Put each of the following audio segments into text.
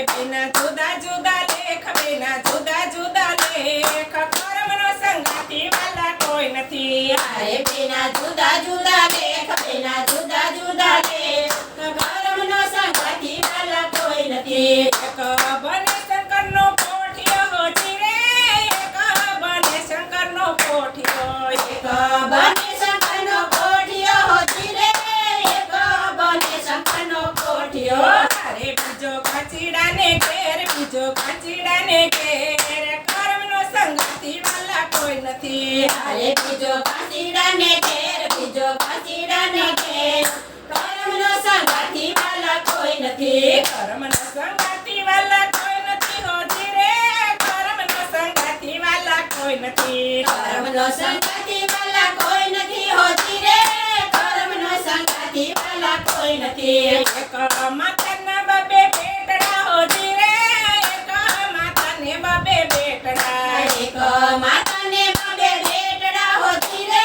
બેના જુદા જુદા લેખ, બેના જુદા જુદા લેખ, કર્મનો સંગાતી વાલા કોઈ નથી. અરે બેના જુદા જુદા લેખ, બેના જુદા જુદા લેખ, કર્મનો સંગાતી વાલા કોઈ નથી. એક બને શંકરનો પોઠિયો જીરે, એક બને શંકરનો પોઠિયો, એક બને શંકરનો પોઠિયો હોતી રે, એક બને શંકરનો પોઠિયો. અરે બીજો કાચીડાને ઘેર, બીજો કાચીડાને ઘેર, કર્મનો સંગાતી વાલા કોઈ નથી. અરે બીજો કાચીડાને ઘેર, બીજો કાચીડાને ઘેર, કર્મનો સંગાતી વાલા કોઈ નથી. કર્મનો સંગાતી વાલા કોઈ નથી હોતી રે, કર્મનો સંગાતી વાલા કોઈ નથી. કર્મનો સંગાતી વાલા કોઈ નથી હોતી રે, કર્મનો સંગાતી વાલા કોઈ નથી. એક માતાના બબે બેટડા હોતી રે, એક માતાને બબે બેટડા, એક માતાને બબે બેટડા હોતી રે,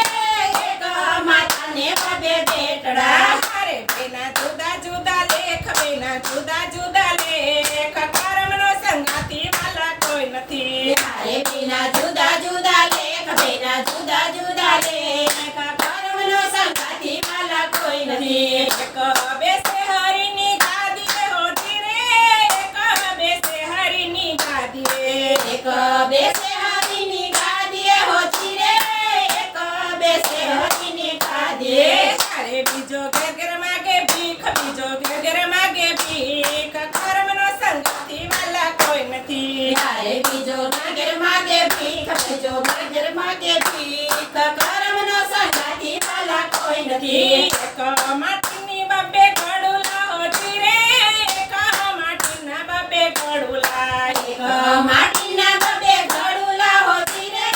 એક માતાને બબે બેટડા. અરે બેના જુદા જુદા લેખ, બેના જુદા જુદા લેખ, કર્મનો સંગાતી વાલા કોઈ નથી. અરે બેના જુદા જુદા લેખ, બેના જુદા જુદા લેખ, કર્મનો સંગાતી વાલા કોઈ નથી. એક બેસે હરિની ગાદીએ હોતી રે, એક બેસે હરિની ગાદીએ, એક બેસે હરિની ગાદીએ હોતી રે, એક બેસે હરિની ગાદીએ. અરે બીજો ઘેર ઘેર માગે ભીખ, બીજો ઘેર ઘેર માગે ભીખ, કર્મનો સંગાતી વાલા કોઈ નથી. અરે બીજો નાગર માગે ભીખ, બીજો નાગર માગે ભીખ, કર્મનો સંગાતી વાલા કોઈ નથી. એક માટીની બબે ઘડુલા હોતી રે, એક માટીના બબે ઘડુલા, એક માટીના બબે ઘડુલા હોતી રે,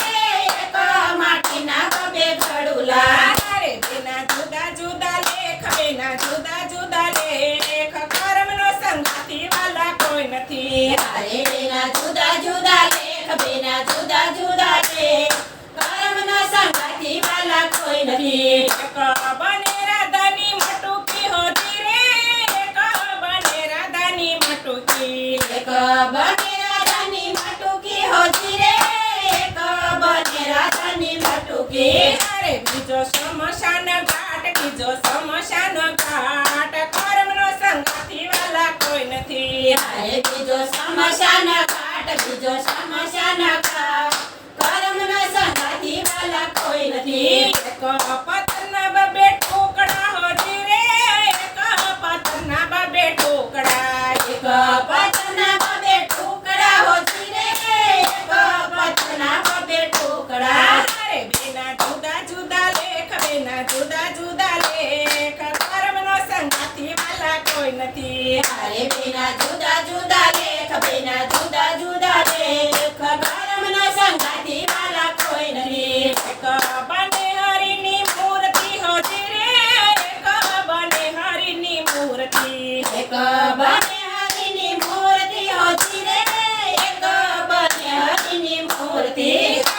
એક માટીના બબે ઘડુલા. અરે બેના જુદા જુદા લેખ, બેના જુદા જુદા લેખ, કર્મનો સંગાતી વાલા કોઈ નથી. અરે બેના જુદા જુદા લેખ, બેના જુદા જુદા લેખ, કર્મનો સંગાતી વાલા કોઈ નથી. એક બને રાધાની મટુકી હોતી રે, એક બને રાધાની મટુકી, એક બને રાધાની મટુકી હોતી રે, એક બને રાધાની મટુકી. અરે બીજો શમશાન ઘાટ, બીજો શમશાન ઘાટ, કર્મનો સંગાતી વાલા કોઈ નથી. અરે બીજો શમશાન ઘાટ, બીજો શમશાન ઘાટ, કર્મનો સંગાતી વાલા કોઈ નથી. એક પથ્થરના બબે ટુકડા હોતી રે, એક પથ્થરના બબે ટુકડા, એક પથ્થરના બબે ટુકડા હોતી રે, એક પથ્થરના બબે ટુકડા. અરે બેના જુદા જુદા લેખ, બેના જુદા જુદા લેખ, કર્મનો સંગાતી વાલા કોઈ નથી. અરે બેના જુદા જુદા લેખ, બેના જુદા જુદા લેખ, કર્મનો સંગાતી વાલા કોઈ નથી. એક બને હરિની મૂર્તિ હોતી રે, એક બને હરિની મૂર્તિ, એક બને હરિની મૂર્તિ હોતી રે, એક બને હરિની મૂર્તિ.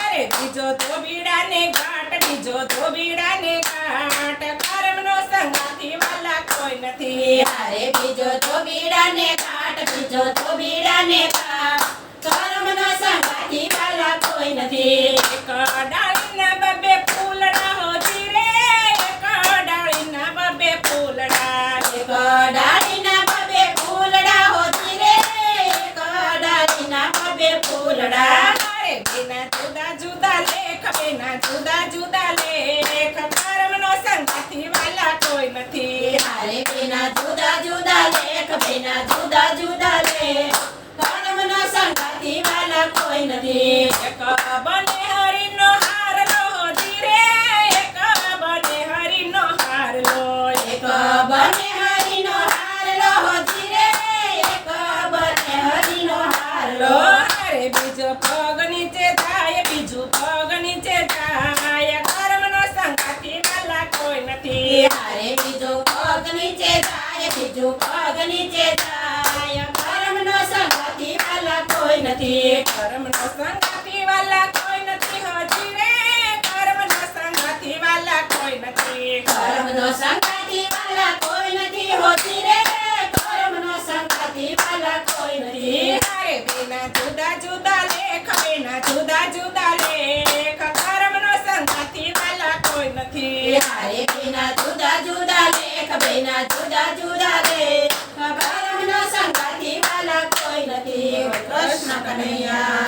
અરે બીજો ધોબીડાને ઘાટ, બીજો ધોબીડાને ઘાટ, કર્મનો સંગાતી વાલા કોઈ નથી. અરે બીજો ધોબીડાને ઘાટ, બીજો ધોબીડાને ઘાટ, કર્મનો સંગાતી વાલા કોઈ નથી. એક ડાળીના બબે ફૂલડા હોતી રે, એક ડાળીના બબે ફૂલડા, એક ડાળીના બબે ફૂલડા હોતી રે, એક ડાળીના બબે ફૂલડા. અરે બેના જુદા જુદા લેખ, બેના જુદા જુદા લેખ, કર્મનો સંગાતી વાલા કોઈ નથી. અરે બેના જુદા જુદા લેખ, બેના જુદા જુદા લેખ, કર્મનો સંગાતી વાલા કોઈ નથી. એક બને હરિનો હારલો હોતી રે, એક બને હરિનો હારલો, એક બને હરિનો હારલો હોતી રે, એક બને હરિનો હારલો. અરે બીજો પગ નીચે થાય, બીજું પગ નીચે થાય, કર્મનો સંગાતી વાલા કોઈ નથી. અરે બીજો પગ નીચે જાય, બીજો પગ નીચે જાય, કર્મનો સંગાતી વાલા કોઈ નથી. કર્મનો સંગાતી વાલા કોઈ નથી હોતી રે, કર્મનો સંગાતી વાલા કોઈ નથી. કર્મનો સંગાતી વાલા કોઈ નથી હોતી રે, કર્મનો સંગાતી વાલા કોઈ નથી. નથી હારે બેના જુદા જુદા લેખ બેના જુદા જુદા લેખ કર્મનો સંગાથી વાલા કોઈ નથી હારે બેના જુદા જુદા લેખ બેના જુદા જુદા લેખ કર્મનો સંગાથી વાલા કોઈ નથી કૃષ્ણ કનૈયા